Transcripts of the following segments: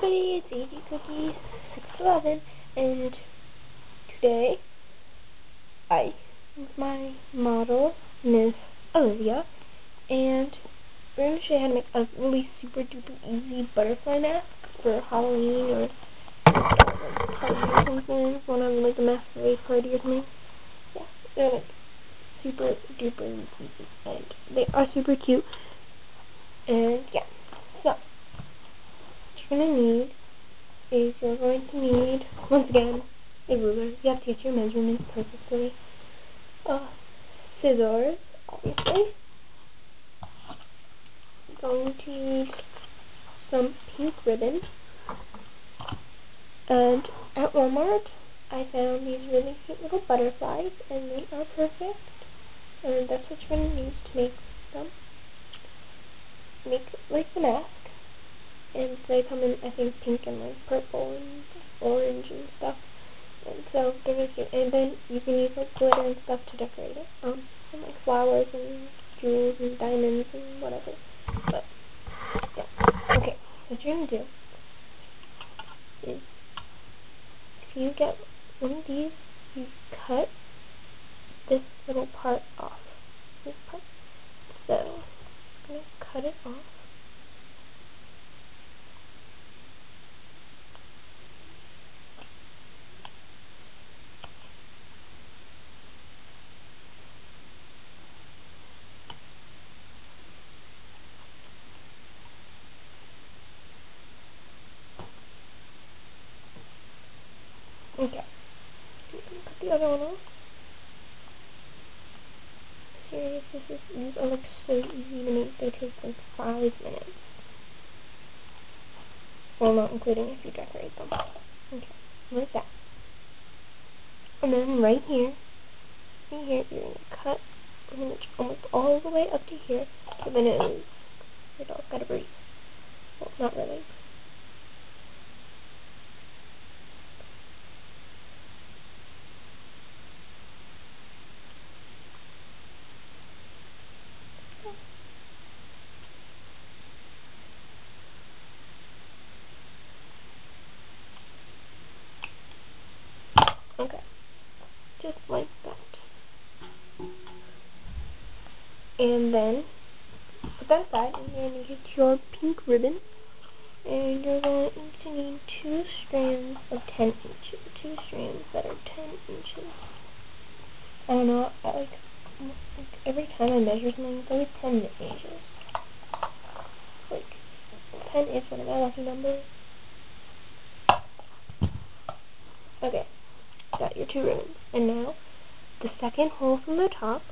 everybody, it's Easy Cookies 611, and today I with my model, Miss Olivia, and we're going to show you how to make a really super duper easy butterfly mask for Halloween or party or something. If you want to have like a masquerade party or something. Yeah, they're like super duper easy, and they are super cute. And yeah, so what you're going to need is you're going to need, once again, a ruler. You have to get your measurements perfectly. Scissors, obviously. You're going to need some pink ribbon. And at Walmart, I found these really cute little butterflies, and they are perfect. And that's what you're going to use to make them. Make like the mask. And they come in, I think, pink and like purple and orange and stuff. And so they're really cute. And then you can use like glitter and stuff to decorate it. And like flowers and jewels and diamonds and whatever. But yeah. Okay, so what you're gonna do is if you get one of these, you cut this little part off. This part. So I'm just gonna cut it off. Okay, I'm gonna cut the other one off. Serious, these are like so easy to make. They take like 5 minutes. Well, not including if you decorate them. Okay, like that. And then right here, you're gonna cut pretty much almost all the way up to here to the nose. Your dog's gotta breathe. Well, not really. Okay, just like that. And then put that aside, and you're going to get your pink ribbon, and you're going to need 2 strands of 10 inches. 2 strands that are 10 inches. I don't know, like every time I measure something, it's always 10 inches. Like, 10 is one of my lucky numbers. Okay, got your 2 ribbons. And now, the second hole from the top,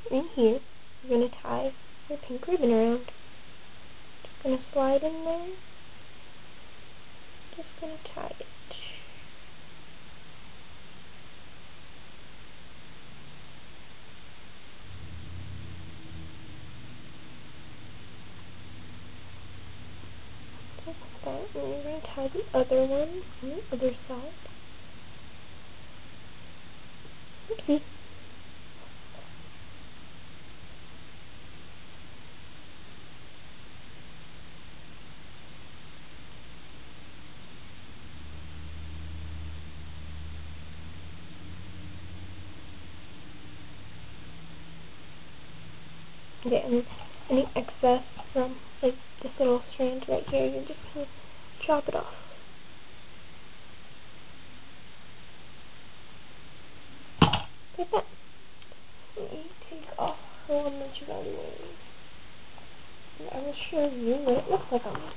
in here, you're going to tie your pink ribbon around. Just going to slide in there. Just going to tie it. Just like that. And you're going to tie the other one on the other side. Oopsie. Okay, and any excess from like this little strand right here, you're just gonna chop it off. Like that. Let me take off the one that you've already wearing. And I will show you what it looks like on me.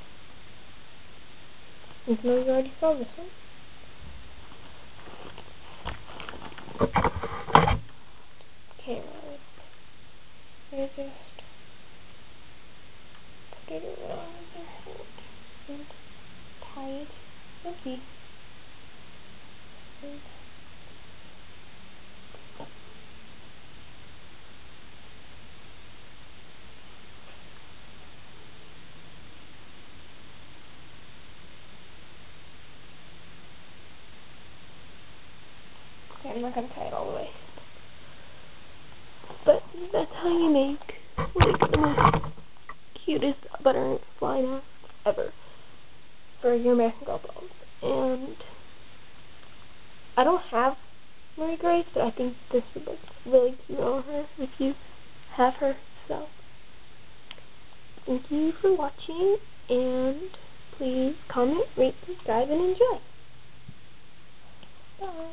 Even though you already saw this one. Okay, well, you just put it around the foot and tie it. Okay. And okay, I'm not gonna tie it all the way. But that's how you make like the most cutest butterfly mask ever. for your American Girl dolls. And I don't have Marie Grace, but I think this would look really cute on her if you have her. So, thank you for watching, and please comment, rate, subscribe, and enjoy. Bye.